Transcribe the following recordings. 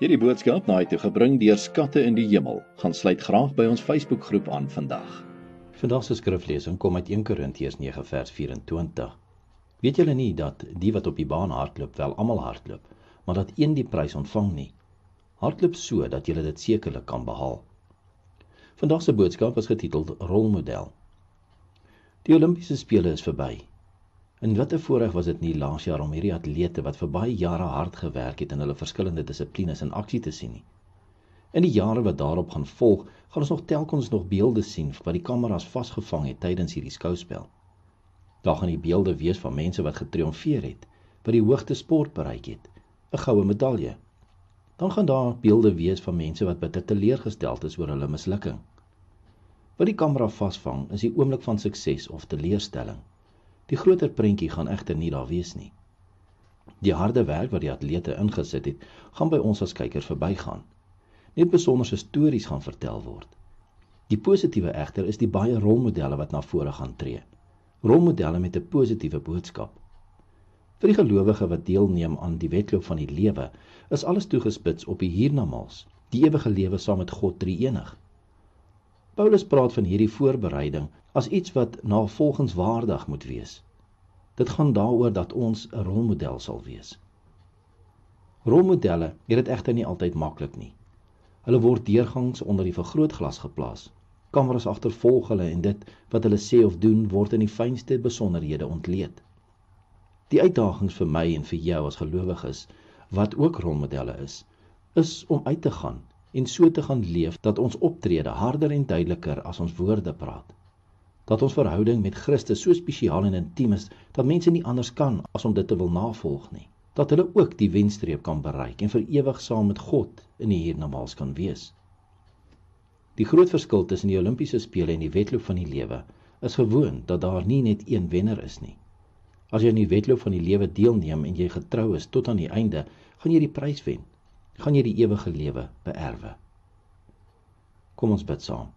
Hierdie boodskap na toe gebring deur Skatte in die Hemel. Gaan sluit graag by ons Facebookgroep aan vandag. Vandag se skriflesing kom uit 1 Korintiërs 9 vers 24. Weet julle nie dat die wat op die baan hardloop wel almal hardloop, maar dat een die prys ontvang nie? Hardloop so dat julle dit sekerlik kan behaal. Vandag se boodskap is getiteld Rolmodel. Die Olimpiese Spele is verby. En wat 'n voorreg was dit nie laas jaar om hierdie atlete wat vir baie jare hard gewerk het in hulle verskillende dissiplines in aksie te sien nie. In die jare wat daarop gaan volg, gaan ons nog telkens nog beelde sien wat die kameras vasgevang het tydens hierdie skouspel. Daar gaan die beelde wees van mense wat getriomfeer het, wat die hoogte sport bereik het, 'n goue medalje. Dan gaan daar beelde wees van mense wat bitter teleurgesteld is oor hulle mislukking. Wat die kamera vasvang is die oomblik van sukses of teleurstelling. Die groter prentjie gaan egter nie daar wees nie. Die harde werk wat die atlete ingesit het, gaan by ons as kykers verbygaan. Net besonderse stories gaan vertel word. Die positiewe egter is die baie rolmodelle wat na vore gaan tree. Rolmodelle met 'n positiewe boodskap. Vir die gelowige wat deelneem aan die wedloop van die lewe, is alles toegespits op die hiernamaals, die ewige lewe saam met God drie-enig. Paulus praat van hierdie voorbereiding as iets wat navolgenswaardig moet wees. Dit gaan daaroor dat ons 'n rolmodel sal wees. Rolmodelle het dit egter nie altyd maklik nie. Hulle word deurgangs onder die vergrootglas geplaas. Kameras agtervolg hulle en dit wat hulle sê of doen word in die fynste besonderhede ontleed. Die uitdagings vir my en vir jou as gelowiges, wat ook rolmodelle is om uit te gaan en so te gaan leef dat ons optrede harder en duideliker as ons woorde praat. Dat ons verhouding met Christus so spesiaal en intiem is, dat mense nie anders kan as om dit te wil navolg nie. Dat hulle ook die wenstreep kan bereik en vir ewig saam met God in die hiernamaals kan wees. Die groot verskil tussen die Olimpiese Spele en die wedloop van die lewe is gewoon dat daar nie net een wenner is nie. As jy in die wedloop van die lewe deelneem en jy getrou is tot aan die einde, gaan jy die prys wen. Gaan jy die ewige lewe beerwe. Kom ons bid saam.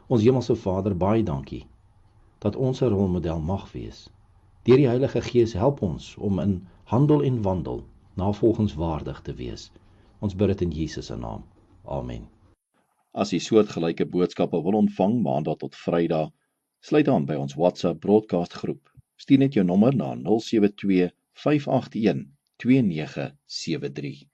Ons hemelse Vader, baie dankie dat ons 'n rolmodel mag wees. Deur die Heilige Gees help ons om in handel en wandel navolgenswaardig te wees. Ons bid dit in Jesus se naam. Amen. As jy soortgelyke boodskappe wil ontvang maandag tot Vrydag, sluit aan by ons WhatsApp broadcast groep. Stuur net jou nommer na 072 581 2973.